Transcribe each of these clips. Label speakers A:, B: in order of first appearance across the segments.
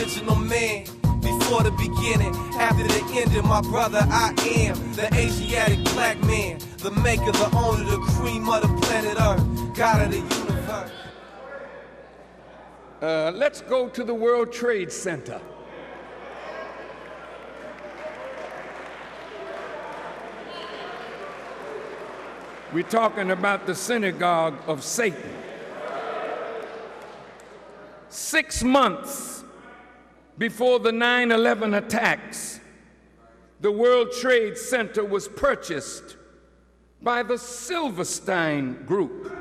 A: original man. Before the beginning, after the ending, my brother, I am the Asiatic black man, the maker, the owner, the cream of the planet Earth, God of the universe.
B: Let's go to the World Trade Center. We're talking about the synagogue of Satan. 6 months before the 9/11 attacks, the World Trade Center was purchased by the Silverstein Group.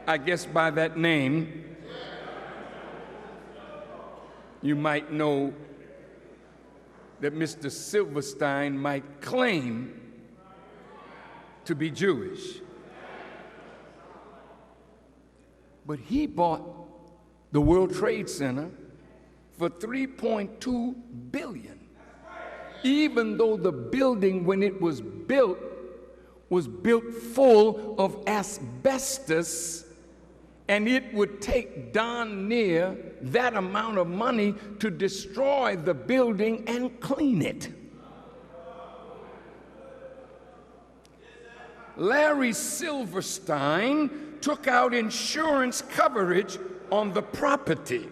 B: I guess by that name, you might know that Mr. Silverstein might claim to be Jewish. But he bought the World Trade Center for $3.2 billion, even though the building, when it was built full of asbestos, and it would take darn near that amount of money to destroy the building and clean it. Larry Silverstein took out insurance coverage on the property,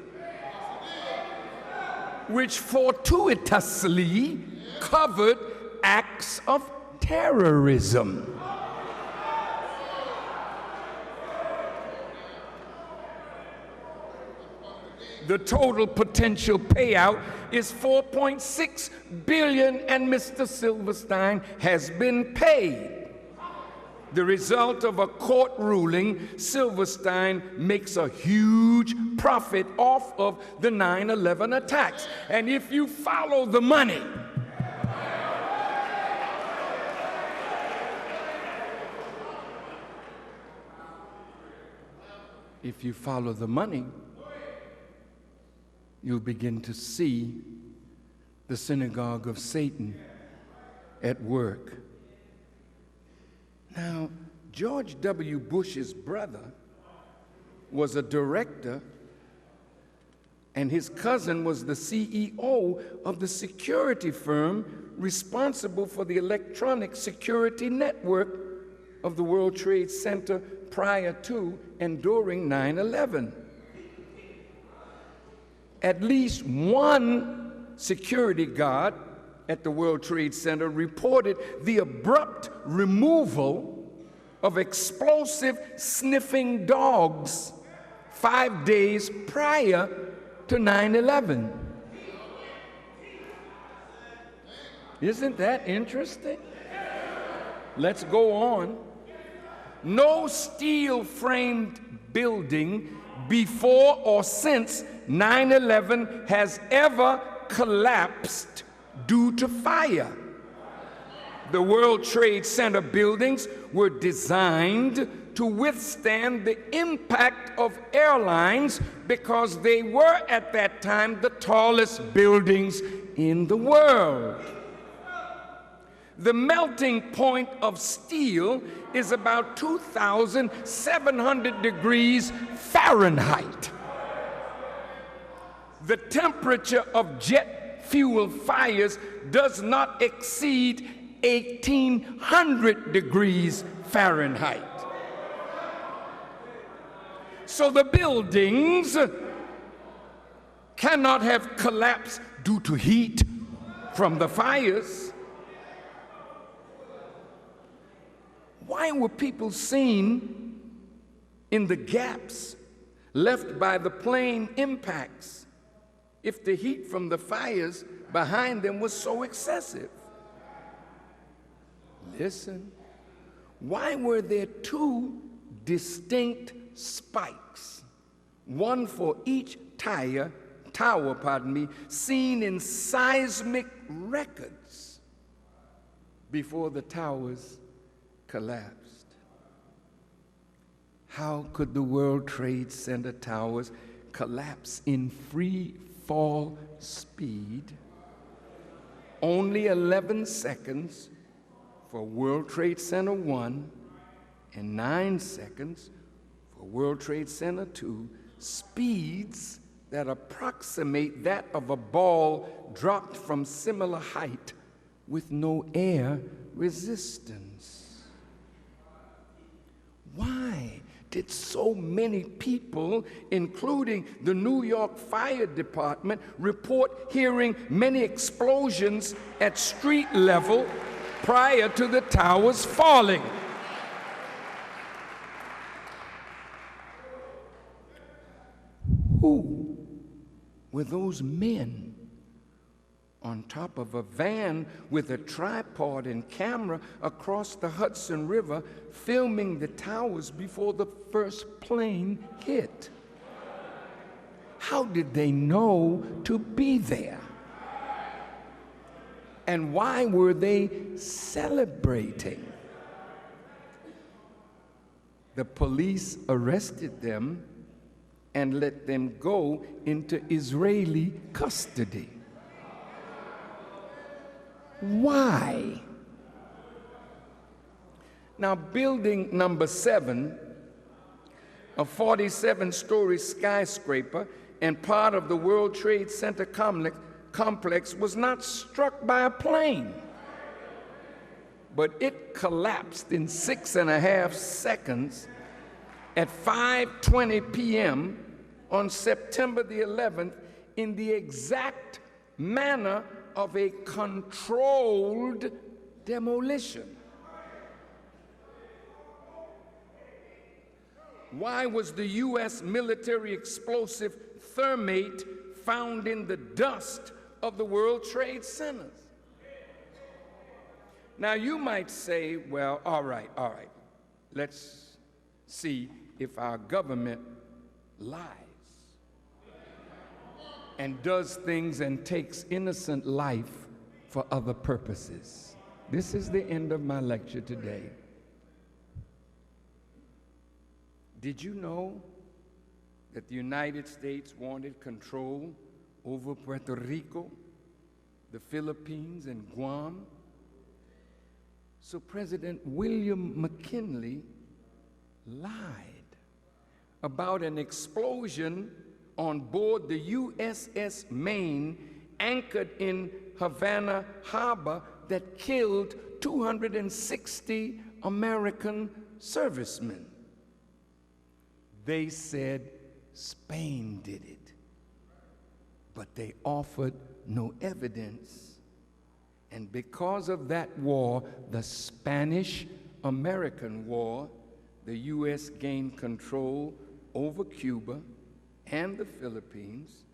B: which fortuitously covered acts of terrorism. The total potential payout is $4.6 billion, and Mr. Silverstein has been paid. The result of a court ruling, Silverstein makes a huge profit off of the 9/11 attacks. And if you follow the money, you'll begin to see the synagogue of Satan at work. Now, George W. Bush's brother was a director, and his cousin was the CEO of the security firm responsible for the electronic security network of the World Trade Center prior to and during 9/11. At least one security guard at the World Trade Center reported the abrupt removal of explosive sniffing dogs 5 days prior to 9/11. Isn't that interesting? Let's go on. No steel-framed building before or since 9/11 has ever collapsed due to fire. The World Trade Center buildings were designed to withstand the impact of airlines because they were at that time the tallest buildings in the world. The melting point of steel is about 2,700 degrees Fahrenheit. The temperature of jet fuel fires does not exceed 1,800 degrees Fahrenheit. So the buildings cannot have collapsed due to heat from the fires. Why were people seen in the gaps left by the plane impacts if the heat from the fires behind them was so excessive? Listen, why were there two distinct spikes, one for each tower, seen in seismic records before the towers collapsed? How could the World Trade Center towers collapse in free fall speed? Only 11 seconds for World Trade Center 1 and 9 seconds for World Trade Center 2, speeds that approximate that of a ball dropped from similar height with no air resistance. Why did so many people, including the New York Fire Department, report hearing many explosions at street level prior to the towers falling? Who were those men on top of a van with a tripod and camera across the Hudson River filming the towers before the first plane hit? How did they know to be there? And why were they celebrating? The police arrested them and let them go into Israeli custody. Why? Now, building number 7, a 47-story skyscraper and part of the World Trade Center complex was not struck by a plane, but it collapsed in 6.5 seconds at 5:20 p.m. on September the 11th in the exact manner of a controlled demolition. Why was the U.S. military explosive thermate found in the dust of the World Trade Centers? Now you might say, well, all right, let's see if our government lies and does things and takes innocent life for other purposes. This is the end of my lecture today. Did you know that the United States wanted control over Puerto Rico, the Philippines, and Guam? So President William McKinley lied about an explosion on board the USS Maine anchored in Havana Harbor that killed 260 American servicemen. They said Spain did it, but they offered no evidence. And because of that war, the Spanish-American War, the U.S. gained control over Cuba and the Philippines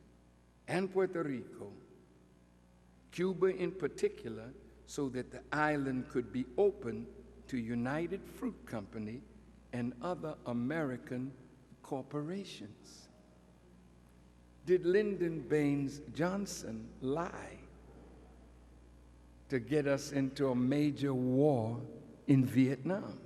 B: and Puerto Rico, Cuba in particular, so that the island could be open to United Fruit Company and other American corporations. Did Lyndon Baines Johnson lie to get us into a major war in Vietnam?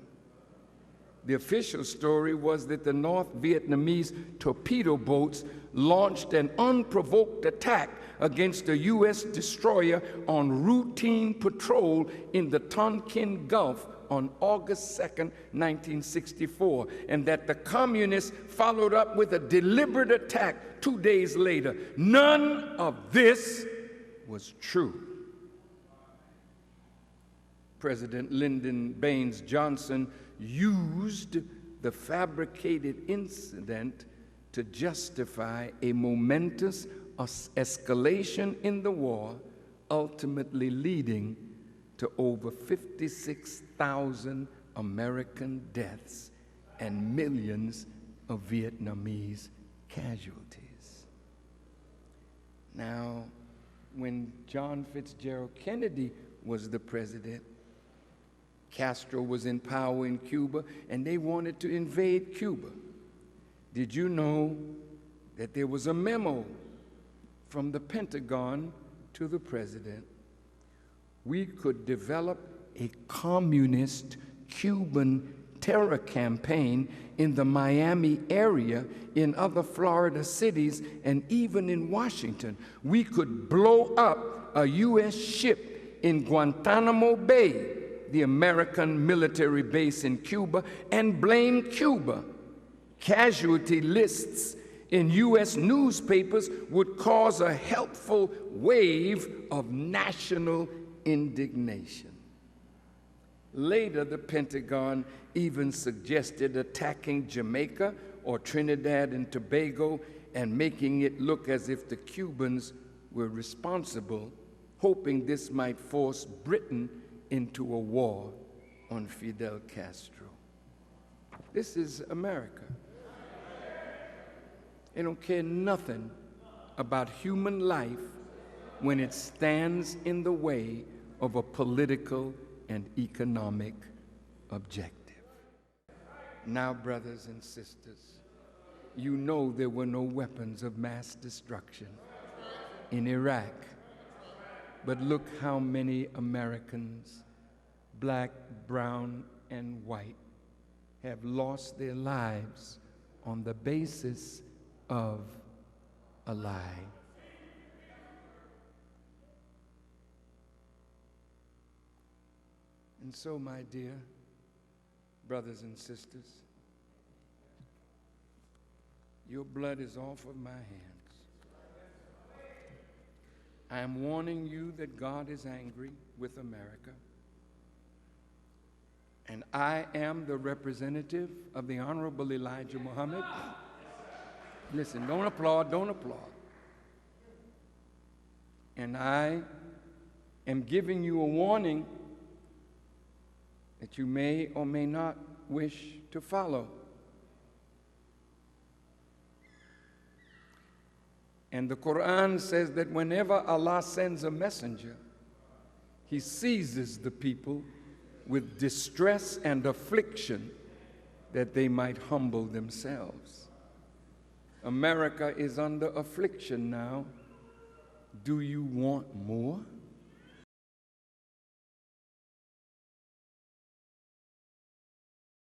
B: The official story was that the North Vietnamese torpedo boats launched an unprovoked attack against a U.S. destroyer on routine patrol in the Tonkin Gulf on August 2nd, 1964, and that the communists followed up with a deliberate attack 2 days later. None of this was true. President Lyndon Baines Johnson used the fabricated incident to justify a momentous escalation in the war, ultimately leading to over 56,000 American deaths and millions of Vietnamese casualties. Now, when John Fitzgerald Kennedy was the president, Castro was in power in Cuba, and they wanted to invade Cuba. Did you know that there was a memo from the Pentagon to the president? We could develop a communist Cuban terror campaign in the Miami area, in other Florida cities, and even in Washington. We could blow up a U.S. ship in Guantanamo Bay, the American military base in Cuba, and blame Cuba. Casualty lists in U.S. newspapers would cause a helpful wave of national indignation. Later, the Pentagon even suggested attacking Jamaica or Trinidad and Tobago and making it look as if the Cubans were responsible, hoping this might force Britain into a war on Fidel Castro. This is America. They don't care nothing about human life when it stands in the way of a political and economic objective. Now, brothers and sisters, you know there were no weapons of mass destruction in Iraq. But look how many Americans, black, brown, and white, have lost their lives on the basis of a lie. And so, my dear brothers and sisters, your blood is off of my hands. I am warning you that God is angry with America. And I am the representative of the Honorable Elijah Muhammad. Listen, don't applaud, don't applaud. And I am giving you a warning that you may or may not wish to follow. And the Quran says that whenever Allah sends a messenger, He seizes the people with distress and affliction that they might humble themselves. America is under affliction now. Do you want more?